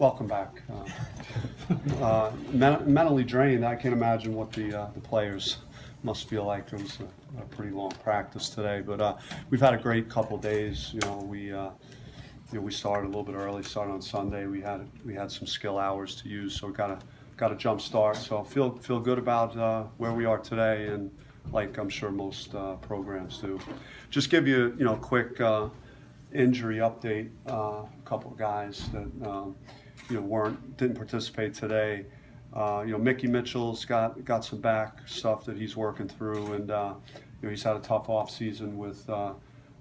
Welcome back. Mentally drained. I can't imagine what the players must feel like. It was a pretty long practice today, but we've had a great couple days. We started a little bit early. Started on Sunday. We had some skill hours to use, so we got a jump start. So feel good about where we are today, and like I'm sure most programs do. Just give you a quick injury update. A couple of guys that didn't participate today. Mickey Mitchell's got some back stuff that he's working through, and he's had a tough off season with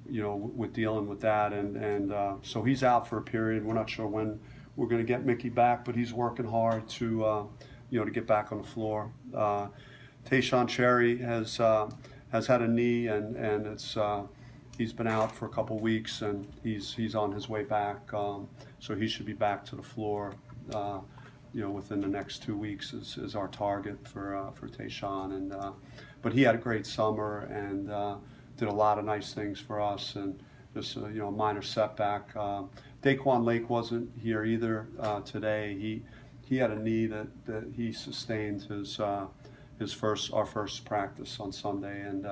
with dealing with that, and so he's out for a period. We're not sure when we're going to get Mickey back, but he's working hard to to get back on the floor. Tayshaun Cherry has had a knee, and it's he's been out for a couple weeks, and he's on his way back. So he should be back to the floor, within the next 2 weeks is our target for Tayshaun. And but he had a great summer and did a lot of nice things for us, and just a minor setback. Daquan Lake wasn't here either today. He had a knee that he sustained our first practice on Sunday, and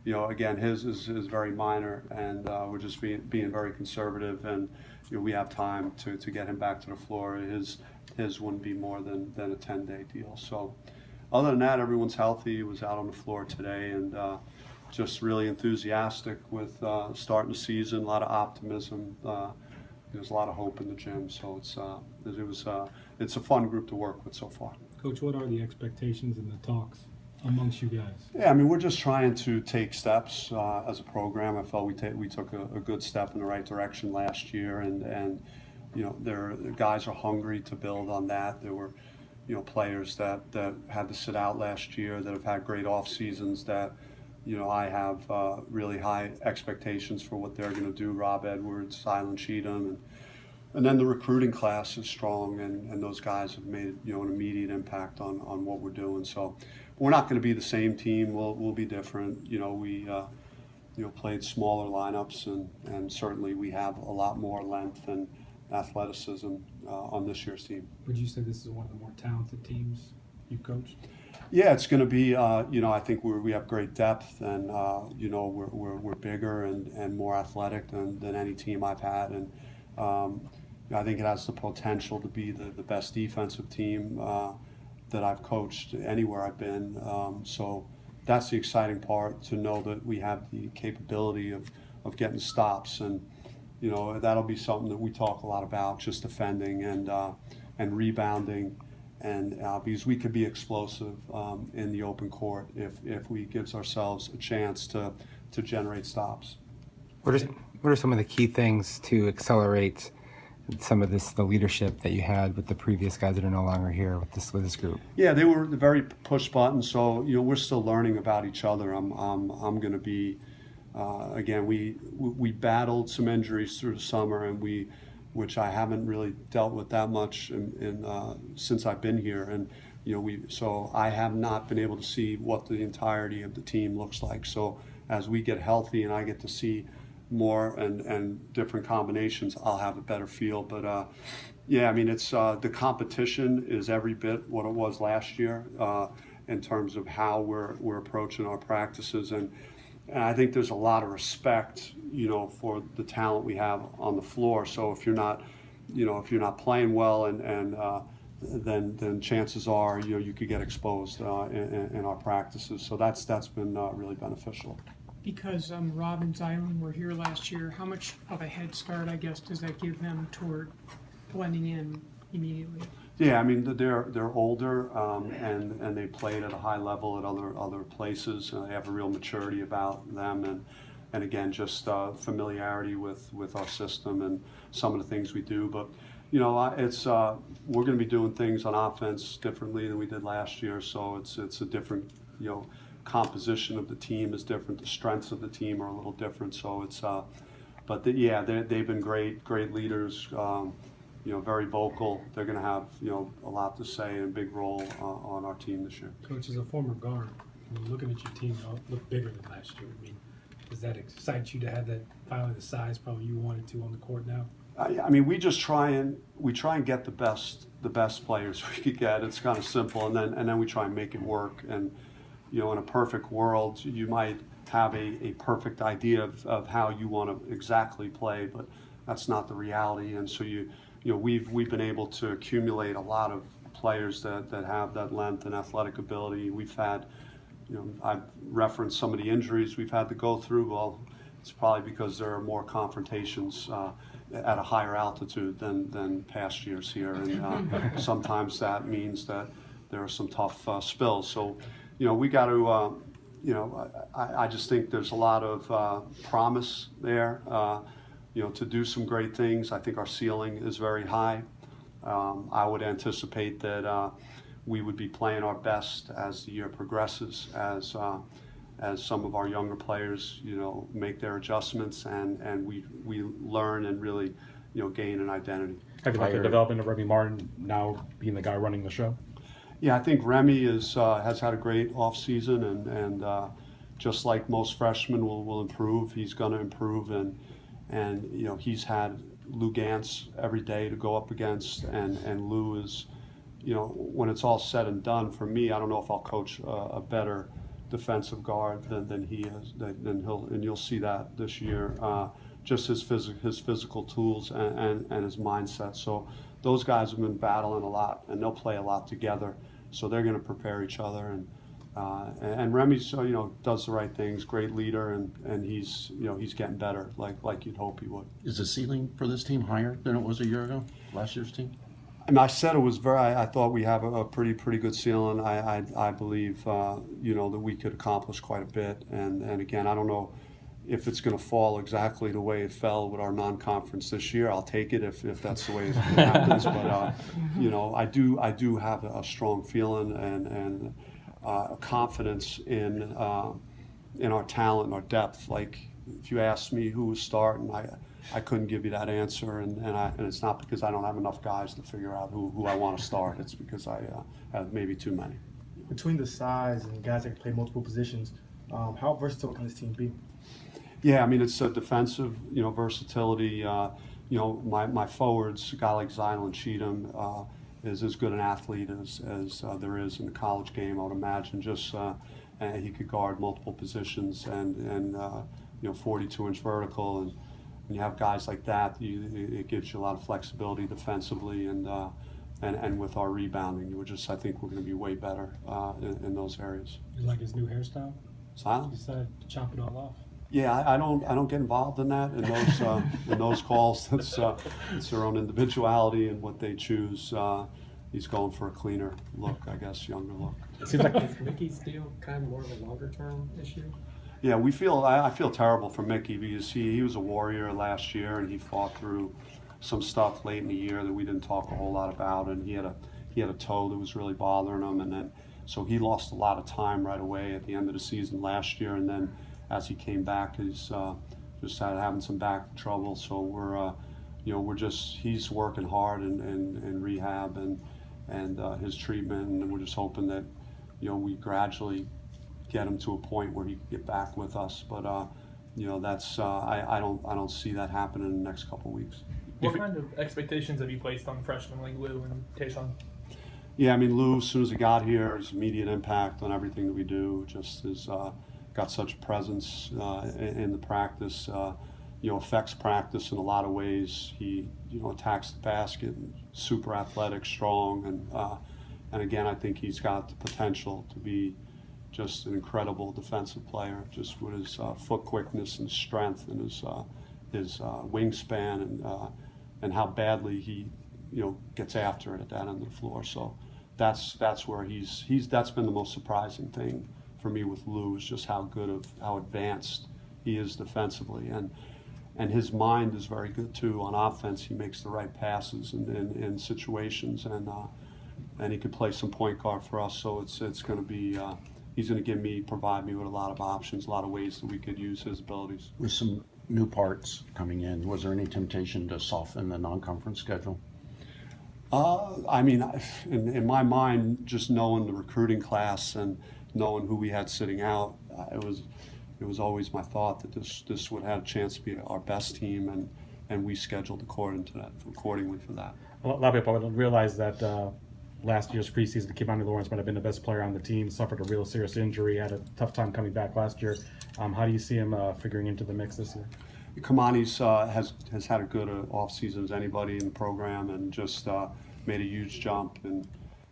again, his is very minor, and we're just being very conservative, and we have time to get him back to the floor. His wouldn't be more than a 10-day deal. So other than that, everyone's healthy. He was out on the floor today, and just really enthusiastic with starting the season. A lot of optimism. There's a lot of hope in the gym. So it's a fun group to work with so far. Coach, what are the expectations and the talks amongst you guys? Yeah, I mean, we're just trying to take steps as a program. I felt we took a good step in the right direction last year, and the guys are hungry to build on that. There were players that had to sit out last year that have had great off seasons that I have really high expectations for what they're going to do. Rob Edwards, Silent Cheatham, and then the recruiting class is strong, and those guys have made an immediate impact on what we're doing. So we're not going to be the same team. We'll be different. We played smaller lineups, and certainly we have a lot more length and athleticism on this year's team. Would you say this is one of the more talented teams you've coached? Yeah, it's going to be. I think we have great depth, and we're bigger and more athletic than any team I've had, and I think it has the potential to be the best defensive team that I've coached anywhere I've been. So that's the exciting part, to know that we have the capability of getting stops, and that'll be something that we talk a lot about, just defending and rebounding. And because we could be explosive in the open court if we gives ourselves a chance to generate stops. What are some of the key things to accelerate some of the leadership that you had with the previous guys that are no longer here with this group? Yeah, they were very push button. So we're still learning about each other. I'm going to be again. We battled some injuries through the summer, and which I haven't really dealt with that much since I've been here, and so I have not been able to see what the entirety of the team looks like. So as we get healthy and I get to see more and different combinations, I'll have a better feel. But yeah, I mean, it's the competition is every bit what it was last year in terms of how we're approaching our practices, and I think there's a lot of respect, for the talent we have on the floor. So if you're not playing well, and then chances are you could get exposed in our practices. So that's been really beneficial. Because Rob and Zylan were here last year, how much of a head start, I guess, does that give them toward blending in immediately? Yeah, I mean, they're older, and they played at a high level at other places. They have a real maturity about them, and again, just familiarity with our system and some of the things we do. But it's we're going to be doing things on offense differently than we did last year. So it's a different composition of the team is different. The strengths of the team are a little different. So it's they've been great leaders. Very vocal. They're going to have a lot to say and a big role on our team this year. Coach, as a former guard, looking at your team, look bigger than last year. I mean, does that excite you to have that finally the size probably you wanted to on the court now? I mean, we try and get the best players we could get. It's kind of simple, and then we try and make it work. And in a perfect world, you might have a perfect idea of how you want to exactly play, but that's not the reality. And so we've been able to accumulate a lot of players that have that length and athletic ability. We've had, I've referenced some of the injuries we've had to go through. Well, it's probably because there are more confrontations at a higher altitude than past years here, and sometimes that means that there are some tough spills. So, we got to, I just think there's a lot of promise there, to do some great things. I think our ceiling is very high. I would anticipate that we would be playing our best as the year progresses, as some of our younger players, make their adjustments, and we learn and really, gain an identity. Have you liked the development of Remy Martin now being the guy running the show? Yeah, I think Remy has had a great offseason, and just like most freshmen will improve, he's going to improve, and he's had Lou Gantz every day to go up against, and Lou is, when it's all said and done, for me, I don't know if I'll coach a better defensive guard than he is, and you'll see that this year. Just his physical tools and his mindset. So those guys have been battling a lot, and they'll play a lot together. So they're going to prepare each other, and Remy's does the right things, great leader, and he's getting better, like you'd hope he would. Is the ceiling for this team higher than it was a year ago, last year's team? And I said it was I thought we have a pretty good ceiling. I believe that we could accomplish quite a bit. And again, I don't know if it's going to fall exactly the way it fell with our non-conference this year. I'll take it if that's the way it happens. But I do have a strong feeling and a confidence in our talent and our depth. Like if you asked me who was starting, I couldn't give you that answer, and it's not because I don't have enough guys to figure out who I want to start. It's because I have maybe too many. Between the size and guys that can play multiple positions, how versatile can this team be? Yeah, I mean, it's a defensive, versatility. My forwards, a guy like Zylan Cheatham, is as good an athlete as there is in the college game, I would imagine. Just he could guard multiple positions and 42-inch vertical, and when you have guys like that, it gives you a lot of flexibility defensively, and with our rebounding, I think we're going to be way better in those areas. You like his new hairstyle? Silent? He decided to chop it all off. Yeah, I don't get involved in that in those calls. It's their own individuality and what they choose. He's going for a cleaner look, I guess, younger look. It seems like Is Mickey's deal kind of more of a longer term issue? Yeah, I feel terrible for Mickey because he was a warrior last year, and he fought through some stuff late in the year that we didn't talk a whole lot about, and he had a toe that was really bothering him, and then so he lost a lot of time right away at the end of the season last year, and then as he came back, he's just having some back trouble. So he's working hard in rehab and his treatment, and we're just hoping that we gradually get him to a point where he can get back with us. But that's I don't see that happening in the next couple of weeks. What kind of expectations have you placed on freshmen like Lou and Tayshaun? Yeah, I mean, Lou, as soon as he got here, his immediate impact on everything that we do just is got such a presence in the practice, affects practice in a lot of ways. He, attacks the basket, super athletic, strong, and again, I think he's got the potential to be just an incredible defensive player, just with his foot quickness and strength and his wingspan and how badly he, gets after it at that end of the floor. So that's where that's been the most surprising thing for me with Lou, is just how advanced he is defensively, and his mind is very good too. On offense, he makes the right passes in situations, and he could play some point guard for us. So it's going to be he's going to provide me with a lot of options, a lot of ways that we could use his abilities. With some new parts coming in, was there any temptation to soften the non-conference schedule? I mean, in my mind, just knowing the recruiting class and knowing who we had sitting out, it was always my thought that this would have a chance to be our best team, and we scheduled accordingly for that. A lot of people don't realize that last year's preseason, Kevon Lawrence might have been the best player on the team, suffered a real serious injury, had a tough time coming back last year. How do you see him figuring into the mix this year? Kamani's has had a good offseason as anybody in the program, and just made a huge jump, and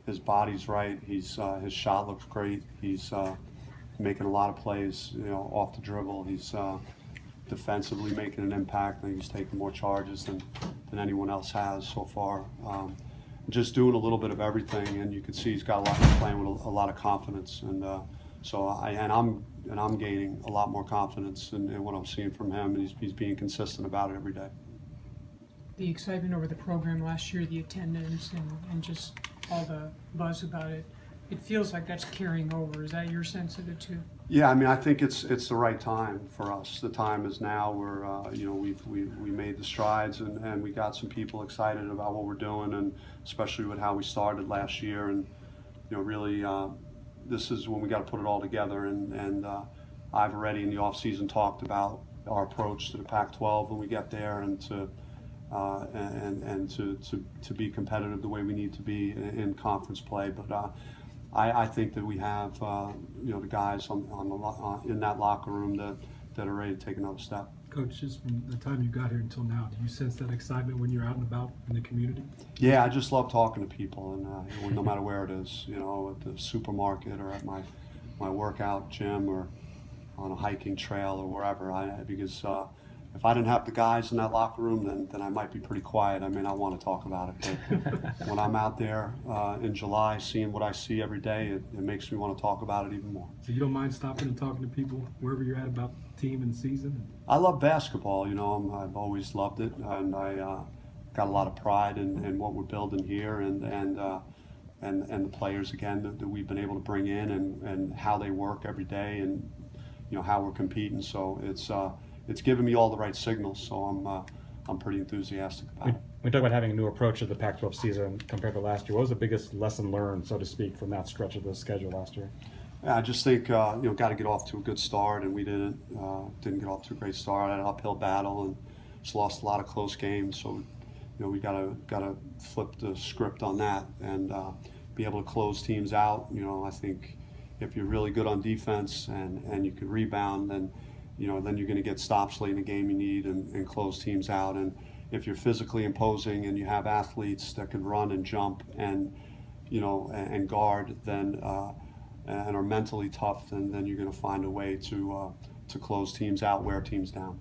his body's right. His shot looks great. He's making a lot of plays, off the dribble. He's defensively making an impact. I think he's taking more charges than anyone else has so far. Just doing a little bit of everything, and you can see he's got he's playing with a lot of confidence, and I'm gaining a lot more confidence in what I'm seeing from him, and he's being consistent about it every day. The excitement over the program last year, the attendance, and just all the buzz about it, it feels like that's carrying over. Is that your sense of it too? Yeah, I mean, I think it's the right time for us. The time is now. We're we made the strides, and we got some people excited about what we're doing, and especially with how we started last year, and really this is when we got to put it all together. And I've already in the off season talked about our approach to the Pac-12 when we get there, and to be competitive the way we need to be in conference play, but. I think that we have the guys in that locker room that are ready to take another step. Coach, just from the time you got here until now, do you sense that excitement when you're out and about in the community? Yeah, I just love talking to people, and no matter where it is, at the supermarket or at my workout gym or on a hiking trail or wherever. Because if I didn't have the guys in that locker room, then I might be pretty quiet. I may not want to talk about it. But when I'm out there in July, seeing what I see every day, it makes me want to talk about it even more. So you don't mind stopping and talking to people wherever you're at about the team and the season? I love basketball. I've always loved it, and I got a lot of pride in what we're building here, and the players again that we've been able to bring in, and how they work every day, and how we're competing. So it's given me all the right signals, so I'm pretty enthusiastic about it. We talk about having a new approach to the Pac-12 season compared to last year. What was the biggest lesson learned, so to speak, from that stretch of the schedule last year? Yeah, I just think got to get off to a good start, and we didn't get off to a great start. Had an uphill battle and just lost a lot of close games. So we got to flip the script on that and be able to close teams out. I think if you're really good on defense and you can rebound, then you're going to get stops late in the game you need and close teams out. And if you're physically imposing and you have athletes that can run and jump and guard, then and are mentally tough, then you're going to find a way to close teams out, wear teams down.